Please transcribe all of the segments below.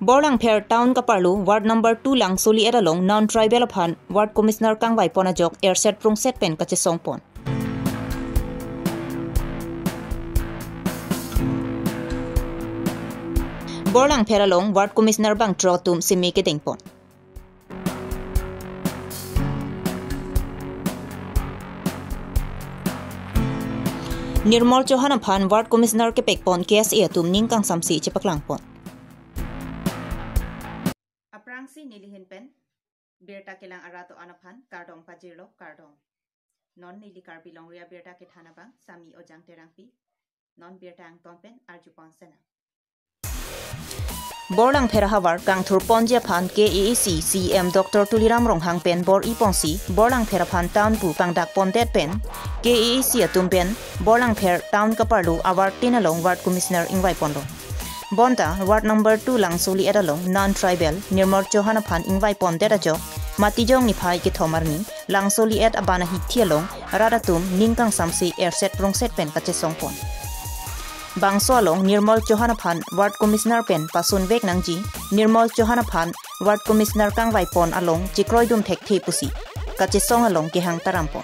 Borlang Pher Town Kaparlu, Ward number 2 lang suli eralong non-tribal aphan, Ward Commissioner Kangwai Ponajok, airset prong set pen kachisong pon. Borlang Pher along, Ward Commissioner Bang Trotum Simi Kiting pon. Nirmol Johanna Phan, Ward Commissioner Kepek pon, KSA tum ningkang samsi chipaklang pon. Aprangsi nilihin pen, birta kilang arato anapan, kardong pajirlo, kardong. Non nili karbilong ria birta kithanabang, sami ojang terangpi, non birta ang tonpen, arjupon sena. Borlang Pher hawar kang thurpon japan KEC CM Dr. Tuliram Ronghang pen bor iponsi, Borlang Pher phan town pu pangdak pon det pen, KEC atum pen, Borlang Pher town kaparlu awar tinalong Ward Commissioner ingwai pondo. Bonta, Ward number 2 lang suli edalong, non-tribal, Nirmol Johanna Phan ingwai pon derajo, matijong ni pai ki thomarni, lang suli ed abana hithialong, radatum ningkang samsi airset rongset pen kachesong pon. Bangso along, Nirmol Johanna Phan, Ward Commissioner pen pasun vek nangji, Nirmol Johanna Phan, Ward Commissioner kangwai pon along, jikroidum thek the pusi, kachesong along kihang tarampon.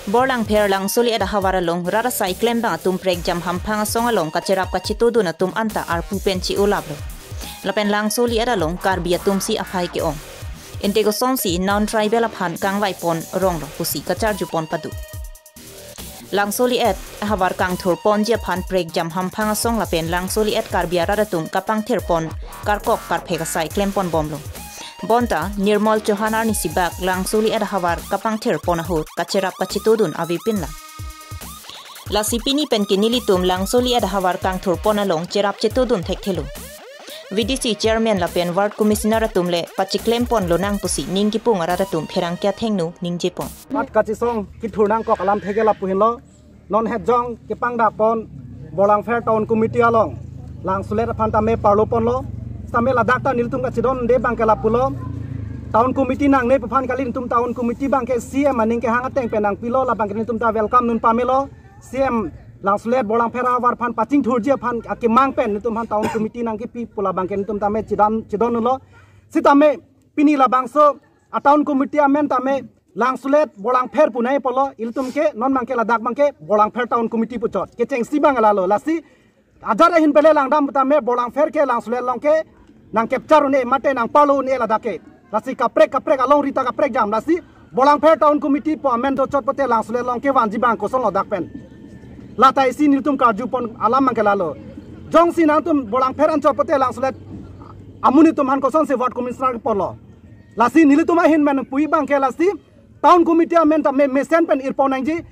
Borlang Pher lang suli ada hawara long rara sai klem bang atum prek jam hampang song along kacerap kacito dun atum anta arpu penci ulablo. Lapen lang suli ada long karbi atum si apai ke ong. Intego sonsi non-tribal aphan kangwai pon rong lo pusi kachar jupon padu. Lang suli et hawar kang thur pon japhan prek jam hampang song lapen lang suli et karbi rara tum kapang thir pon karkok karpheka sai klem pon bomlo. Bonta, Nirmol Johanna ni sibak lang suli ada hawar kapang thir ponahut kacerap kacitudun avipin la. La sipini pen kinilitum lang suli ada hawar kang thur ponalong cerap citudun thekthelu. VDC Chairman la pen Ward Commissioner atumle pachiklem pon lonang pusi ningkipung aradatum pherang kya thengnu ningjepon. Mat kachisong kithurnang kok alam thegela puhinlo non hejong kipang da pon Borlang Pher Town Committee along lang sulet phanta me parlo ponlo Sampai ladak ta niltum ka cidon de bangke lapulo Town Committee nang ne pephan kali niltum Town Committee bangke CM aning ke hangat teng penang pilo la bangke niltum ta welcome nun pamelo CM lang sulet Borlang Pher war phan paching thurje phan ake mang pen niltum han Town Committee nang ki pi pula bangke niltum ta me cidon nulo sitame pini la bangso a Town Committee amen tame lang sulet Borlang Pher punai polo iltum ke non bangke ladak bangke Borlang Pher Town Committee puchot ke cheng si bangala lo lasi adara hin pele lang dam tame Borlang Pher ke lang sulet long ke nang capture ne mate nang palu ne la dake lasi kaprek along rita kaprek jam lasi Borlang Pher Town Committee po amendo chot pote lang sule long ke wanji bang ko solo dak pen latai si niltum karju pon alam mangelalo jong si nang tum Borlang Pher an chot pote lang sule amuni tum han ko son se Ward Commissioner polo lasi nilitum hin men pui bang ke lasi Town Committee amenta me sen pen irpon nangji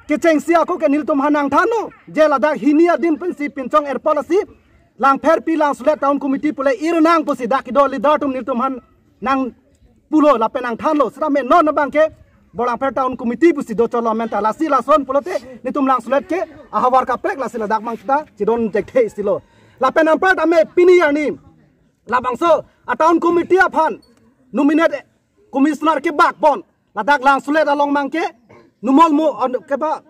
ke cheng sia ko ke niltum hanang thanu je ladak hinia din pen si pinchong er policy lang Pher pi lang sulet Town Committee pule irnang pusi dakido lidatum niltum han nang pulo la penang thanlo srame non bangke Borlang Pher Town Committee pusi do cholo menta la sila son pulote nitum lang sulet ke ahawar ka prek la sila dak mangta cidon jekte silo la penang part ame pini yani la bangso a Town Committee aphan nominate commissioner ke bak bon la dak lang sulet along mangke numol mu ke ba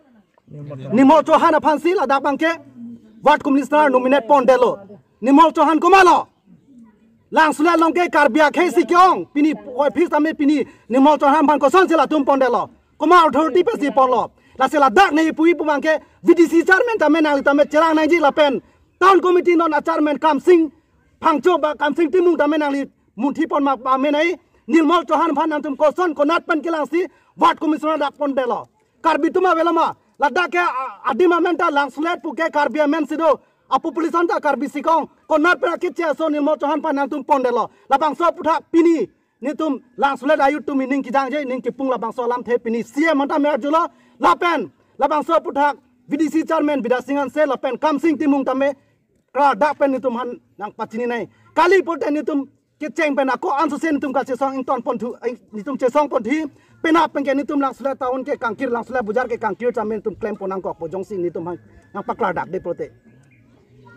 Nirmol Johanna Phan si la dak bangke Ward Commissioner nominate pondelo Nirmol Johan kumalo lang sulet long ke karbia ke si kyong pini oi phis tame pini Nirmol Johan Phan ko son sila tum pondelo kuma authority pe si polo la sila dak nei pui pumang ke VDC chairman tame nang tame cerang nang ji la pen Town Committee non chairman kam sing phangcho ba kam sing timung tame nang li munthi pon ma pa me nai Nilmal Chauhan phan nang tum koson konat pan kilang si ward commissioner dak pon belo karbi tuma velama lada ke adima menta langslet puke karbi men sido apu polisan ta karbi sikong konat pra kitche so Nilmal Chauhan phan nang tum pon delo labang so putha pini ni tum langslet ayu tum ning ki jang je ning ki pung labang so lam the pini sia manta mer julo lapen labang so putha VDC chairman bidasingan se lapen kamsing timung tame kra dak pen ni tum han nang pachini nai kali pote ni tum kitcheng pen ako anso sen tum ka chesong ing ton pon thu ni tum chesong pon thi pena pen ke ni tum langslet taun ke kangkir langslet bujar ke kangkir chairman tum claim ponang ko pojong sing ni tum nang pakla dak de prote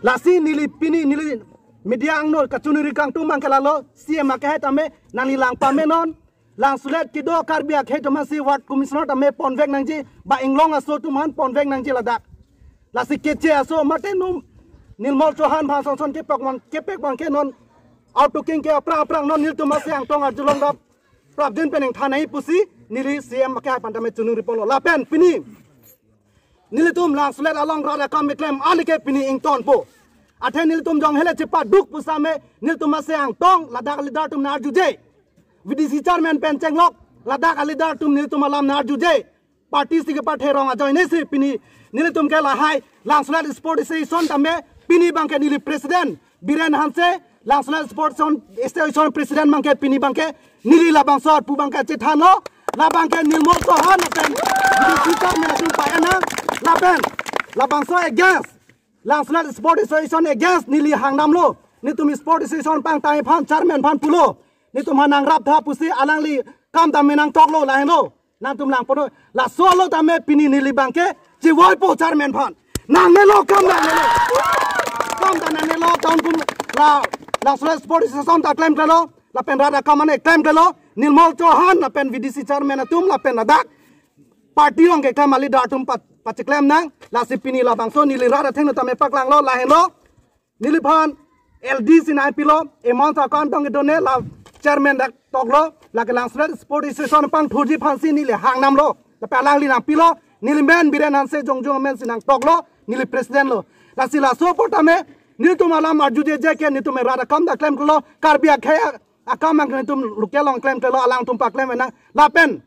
lasi nili pini nili media angno kachunuri kang tum mang kelalo CM ka tame nani lang pamenon langslet kido karbia khe tama si ward commissioner tame ponvek nangji ba inglong aso tum han ponvek nangji ladak lasi keche aso mate num Nilmal Chauhan bhasong son ke pek wan ke non auto king ke prang non nil tuma siang tong arjulong dap prabjin pening thanai pusi nili CM ka pantame chunung ripolo lapen pini nilitum langslet along rada kam claim alike pini ing ton po athe nilitum jong hele chipa duk pusame niltuma siang tong ladak lidar tum nar juje VDC chairman pen chenglok ladak alidar tum niltum alam nar juje party sig pathe rong a join si pini nilitum ke la hai langslet sport station tame pini bangke nili president Biren Hanse langslet sport station president bangke pini bangke nili labang sor pu bangke chithano labangke Nilmal Chauhan pen VDC chairman tum payana lapen labang sor against langslet sport station against nili hangnam lo nitum sport station pang tai phan chairman phan pulo nitum hanang rap tha pusi alangli kam tamenang toklo la heno nang tum lang pono la solo tame pini nili bangke jiwoi po chairman phan nang melo kam tanane lo taun kum la langslet sport station ta claim kalo la pen rada kamane claim kalo Nilmal Chauhan la pen VDC chairman atum la pen adak party ong ke kamali datum pat claim nang la sipini la bangso nili rada theng tame paklang lo la heno nili phan LD sin IP lo amount account dong done la chairman dak toklo la ke langslet sport station pang thuji phansi nili hangnam lo la palang li nang pilo nili men Biren Hanse jongjong men sinang toklo nili president lo la sila support ame nitum alam arjuje je ke nitum rada kam da claim klo karbia khaya akam ang nitum lukelong claim klo alang tum pa claim na la pen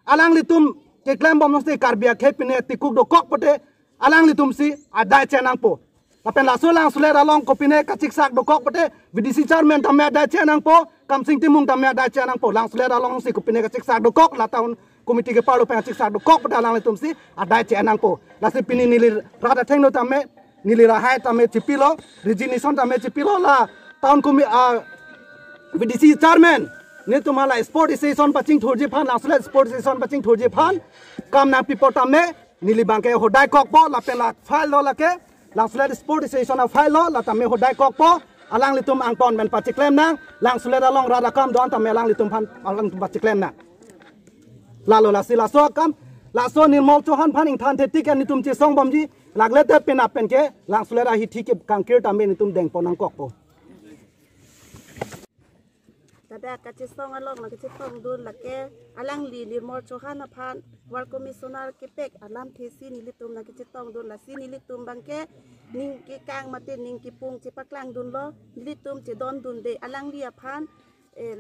alang litum ke claim bom nosti karbia khe pine tikuk do kok pote alang litum si adai chenang po la pen la solang suler along kopine kachik sak do kok pote VDC chairman tamya adai chenang po kamsing timung tamya adai chenang po lang suler along si kopine kachik sak do kok la taun komiti ke palo pen kachik sak do kok pote alang litum si adai chenang po la si pini nili rada thengno tame nili rahai tame chipilo reginison tame chipilo la town kumi VDC chairman ni tumala sport station paching thurji phan langslet sport station paching thurji phan kam na pipo tame nili bangke hodai kokpo la pen la file lo la ke langslet sport station a file lo la tame hodai kokpo alang litum ang pon men pachik claim nang langslet along rada kam don tame alang litum phan alang pachik claim na lalo la sila so kam la so Nilmal Chauhan phan ing than thetik an nitum che song bomji lagle te pen apen ke langslet a hi thik kangkir tame nitum deng ponang kokpo kada kachisong along na kachisong dun lake alang li Nilmal Chauhan phan ward commissioner kepek alam thesi nilitum na kachisong dun la si nilitum bangke ning ki kang mate ning ki pung che paklang dun lo nilitum che don dun de alang li phan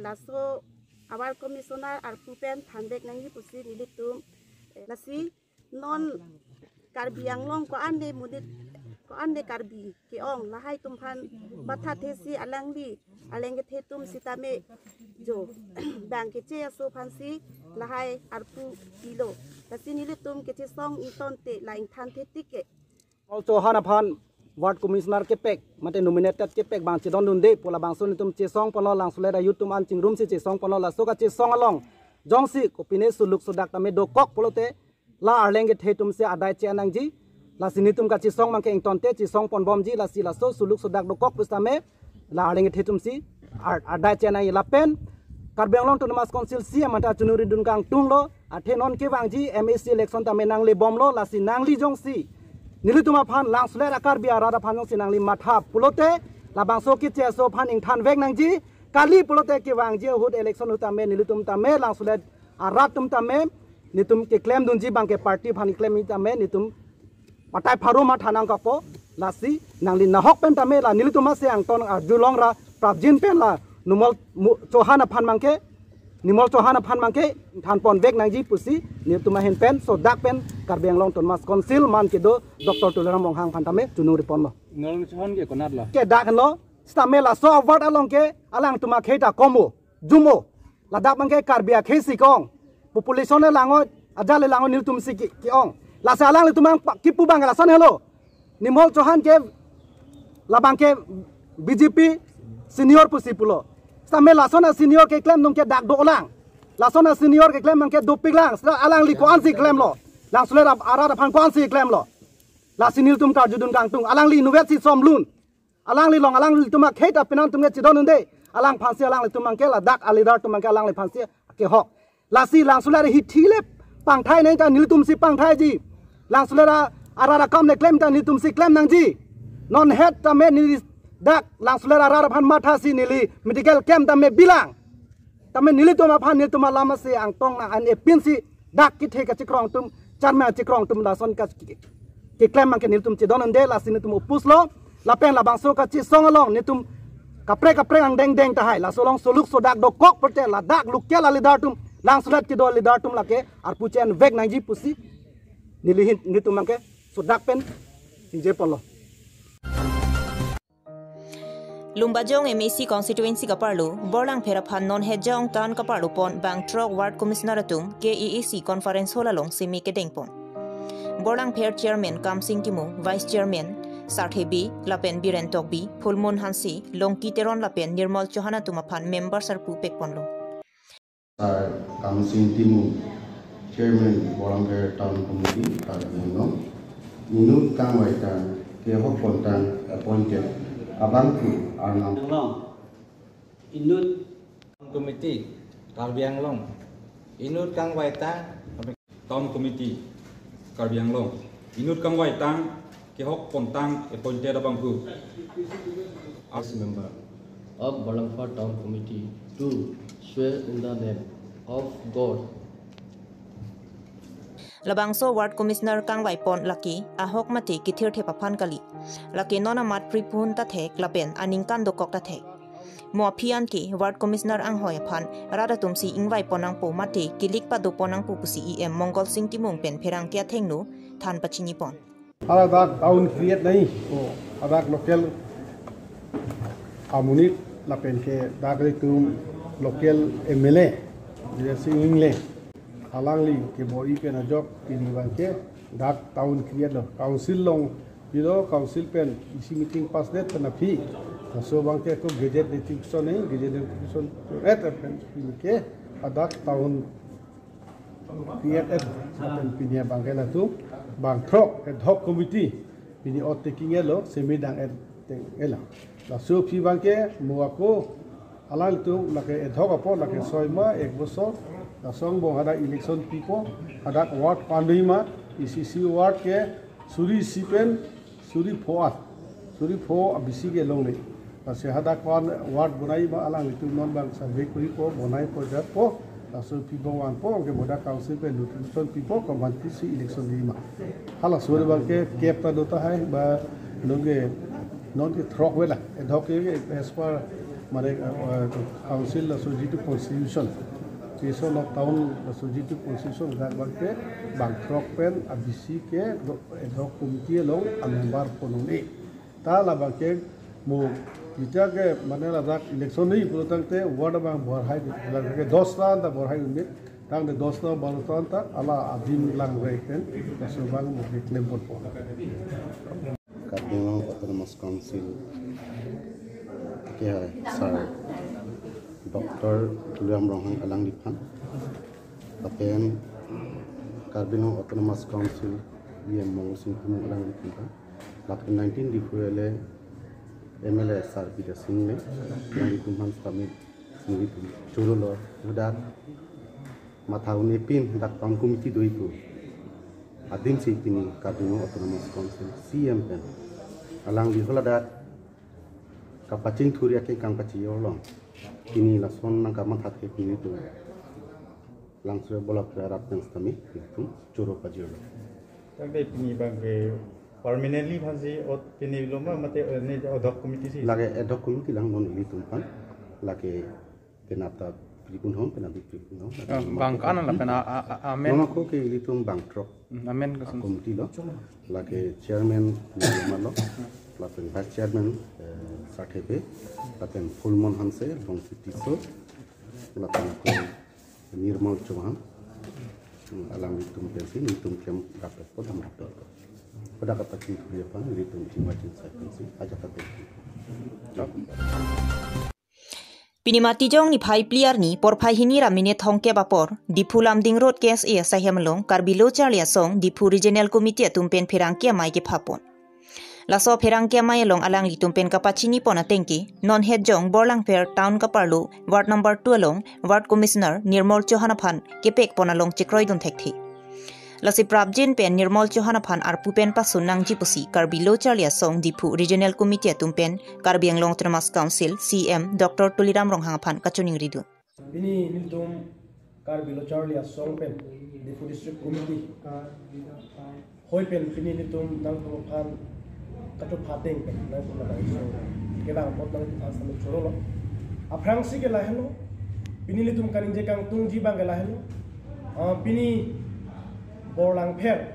la so awar commissioner arpupen thandek nangi pusi nilitum la si non karbiang long ko ande mudit ko ande karbi ke ong la hai tum phan batha thesi alang li aleng ke thetum sitame jo bang ke che so phansi lahai arpu kilo tasini le tum ke che song inton te la ing than the tike also Hanapan ward commissioner ke pek mate nominated ke pek bang chidon dunde pola bang so nitum che song polo lang sule da yutum an chingrum si che song polo la so ka che song along jongsi kopine suluk sudak tame do kok polote la arleng ke thetum se adai che anangji la sinitum ka che song mang ke inton te che song pon bomji la si la so suluk sudak do kok pustame la arleng ke thetum si adai che na la pen Karbenglong Autonomous Council si amata chunuri dun kang tunglo athe non ke wangji MSC election tame nang le bomlo la si nang li jongsi nilituma phan lang sule akar bia rada phan jong si nang li matha pulote la bangso ki che so phan ing than vek nang ji kali pulote ke wangji hut election utame nilitum tame lang sule arat tum tame nitum ke claim dunji bang ke party phan claim tame nitum patai pharu ma thanang ka po la si nang li na hok pen tame la nilituma se ang ton julong ra prabjin pen la Nilmal Chauhan phan mangke nimol Chauhan aphan mangke than pon vek nangji pusi ni tuma hen pen so dak pen Karbiang Long Autonomous Council man ke do Dr. Tuleram Monghang phantame chunu ripon lo ngol chon ke konat la ke dak lo stamela so award along ke alang tuma kheta komo jumo ladak mangke Karbia khesi kong population le lango ajale lango nil tum si ki ong la sa alang le tumang kipu bang la son hello nimol Chauhan ke labang ke BJP senior pusi pulo Sampai lasona senior ke klaim nong ke dak do lang. Lasona senior ke klaim nong ke do pig lang. Setelah alang li ko ansi klaim lo. Lang suler arah depan ko ansi klaim lo. La sinil tum kar judun kang tung. Alang li nuvet si som lun. Alang li long alang li tumak hate apinan tum ke cidon unde. Alang pansi alang li tumang ke la dak alidar tumang ke alang li pansi ke hok. La si lang suler hit hilep pang thai neng ta nil tum si pang thai ji. Lang suler arah kam le klaim ta nil tum si klaim nang ji. Non head ta me nil dak lang sulera rara phan matha si nili medical camp tame bilang tame nili to ma phan nil to ma lama se ang tong na an e pin si dak ki the ka chikrong tum charma chikrong tum la son ka ki claim man ke nil tum chi don ande la sin tum upus lo la pen la bang so ka chi song along ni tum kapre ang deng deng ta hai la solong soluk so dak do kok prote la dak luk ke la lidar tum lang sulet ki do lidar tum la ke ar puchen vek nang ji pusi nili hin ni tum man ke so dak pen je polo Lumbajong MAC constituency kaparlu borlang pheraphan non hejong tan kaparlu pon bang trok ward commissioner atum KEAC conference holalong simi kedengpon borlang pher chairman Kamsing Kimu vice chairman Sarthebi lapen Biren Tokbi Phulmun Hansi Longki Teron lapen Nirmal Chauhan atumaphan member sarpu pekponlo Sir Kamsing Kimu chairman borlang pher town committee Karbiang Minut Kangwaitan Kehok Pontan appointed Abangku Arnam Long Inut committee Karbiang Long Inut Kang Waitang Town committee Karbiang Long Inut Kang Waitang Kehok Pontang appointed Abangku as member of Balangpur Town Committee to swear in the name of God. Labangso ward commissioner Kang Waipon laki ahok mati kithir thepaphan kali laki nona mat pripun ta thek lapen aningkan dokok ta thek mo phian ki ward commissioner ang hoy phan rada tumsi ingwai ponang po mati kilik pa do ponang pu pusi em Mongol Singh Timung pen pherang kya thengnu than pachini pon adak town create nahi ko adak local amunit lapen ke dagri tum local MLA jesi ingle halangli ke boi pen ajok pini bangke dak town create lo council long biro council pen isi meeting pass net penapi so bangke ko gazette notification nahi gazette notification at pen ke adak town create at pen pini bangke la tu bang throk ad hoc committee pini ot taking elo semidang at ela la so phi bangke muako alal tu lake ad hoc apo lake soima ek bosor la song bong hada election people hada ward pandima ECC ward ke suri sipen suri pho abisi ke long le la se hada kon ward bunai ma alang tu non bang survey kuri ko bonai project po la so people wan po ke boda council pe nutrition people ko manti si election lima hala suri bang ke capta dota hai ba non ke throk wela ad hoc ke as per mare council la so jitu constitution Peso of town sojitu constitution that bagte bang trok pen abisi ke ad hoc committee long amember ponone ta la bagke mo ita ke manela dak election ni purutangte ward bang bor hai ke 10 ta ta bor hai unit tang de 10 ta bor ta ala adim lang reken so bang mo claim por Karbiang Long Autonomous Council ke hai sir Dr. Tuleram Monghang alang diphan apen Karbiang Long Autonomous Council BM Mongol Singh Timung alang diphan lak 19 difuele MLA Sir Peter Singh le yang diphan kami singri churu lo udat mathauni pin dak town committee doi tu adim si pini Karbiang Long Autonomous Council CM pen alang diholadat kapacing thuria ke kang pachiyo long kini lason nang kamat hat ke kini tu langsung bola perat yang kami itu curu pajero. Tapi ini bangke permanently bhaji ot kini loma mate ne ad hoc committee si. Lage ad hoc committee lang non ini tumpan lage kenata prikun hom pena prikun hom bang kanan la pena amen mama ko ke litum bang trok amen komiti lo la ke chairman malo la pen vice chairman sathepe la pen fulmon hanse long sitiso la pen ko nirmal chauhan alang litum pensi litum kem dapat podam raptor pada kata kita pan litum timacin saya pensi aja kata Pinimati jong ni phai player ni por phai hinira minute hongke bapor dipulam ding road case e sahyamlong karbilo charlia song dipu regional committee tumpen phirangkia mai ke phapon laso phirangkia mai long alang li tumpen kapachini pona tengki non head jong borlang fair town kaparlu ward number 2 long ward commissioner nirmal chauhanaphan kepek pona long chikroi dun thekthi lasi prabjin pen nirmal chauhanaphan ar pupen pasun nangji pusi karbilo charlia song dipu regional committee tumpen karbi anglong autonomous council cm dr tuliram ronghangaphan kachuning ridu bini niltum karbilo charlia song pen dipu district committee hoi pen bini niltum nangtum khan katu phateng pen nangtum na so kedang pot nang asam chorolo aprangsi ke lahelo bini niltum kaninje kang tungji bang ke lahelo bini Borlang Fair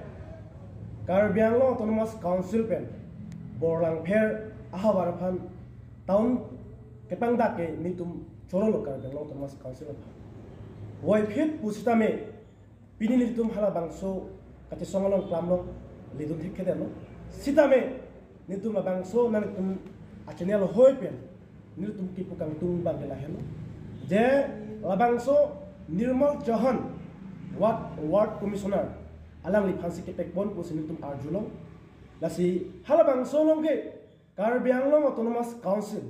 Karbi Anglong Autonomous Council pen Borlang Fair Ahawarapan Town Kepangda ke nitum chorolo Karbi Anglong Autonomous Council Wai phit pusitame pini nitum hala bangso kati songalong klamlong lidum thikedelo sitame nitum bangso nanitum achenel hoi pen nitum kipukang tung bangela helo je labangso Nirmal Chauhan ward commissioner alang li phansi ke tekbon pusinitum arjulong lasi halabang solong ke Karbi Anglong Autonomous Council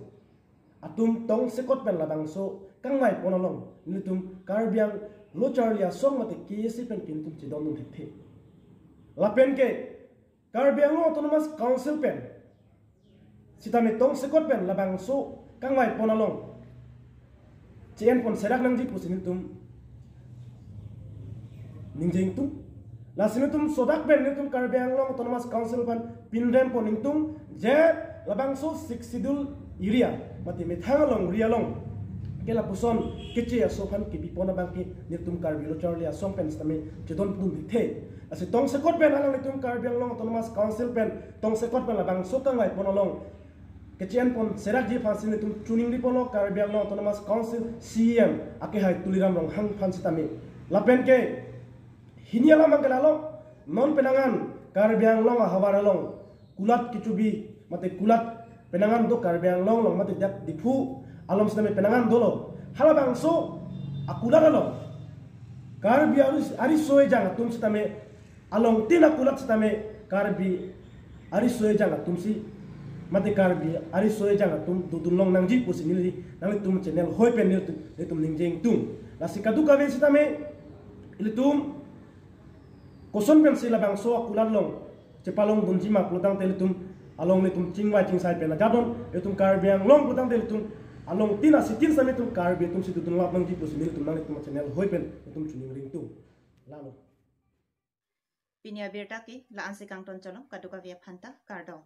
atum tong sekot pen labang so kangmai ponalong nitum Karbi Ang Charlia song mate kesi pen kintum chidon dum thekhe lapen ke Karbi Anglong Autonomous Council pen sitame tong sekot pen labang so kangmai ponalong chen pon serak nangji pusinitum ningjing tum lasinutum sodak ben nitum Karbi Anglong Autonomous Council pan pinrem poningtum je labangso 6 sidul area mati methangalong rialong kela puson kichi asopan kipipona bangki nitum Karbi Charlia song pen stame chedon dum dithe asi tong sekot ben alang nitum Karbi Anglong Autonomous Council pen tong sekot ben labangso kangai ponalong kechian pon serak ji phansin nitum tuning ri pono Karbi Anglong Autonomous Council cm ake hai tuliram rong hang phansitame lapen ke Hiniala mangkelalo non penangan Karbi Anglong hawaralong kulat kicubi mate kulat penangan do Karbi Anglong long mate dak dipu alom stame penangan dolo halabang so akulat alo Karbi aris soe jang tum stame along tina kulat stame Karbi aris soe jang tum si mate Karbi aris soe jang tum dudun long nangji pusi nili nang tum channel hoi pen ni tum ningjeng tum lasi kadu kawe stame ilitum koson pen sila bang so akulat long cepalong bunjima putang teletum along netum chingwai chingsai pen gadon etum Karbi Anglong putang teletum along tina sitin same tum Karbi tum sidutun lap nang jipus mil tum nang tum channel hoi pen etum chuning ring tum lalo pinia berta ke la anse kang ton cholong kaduka via phanta kardo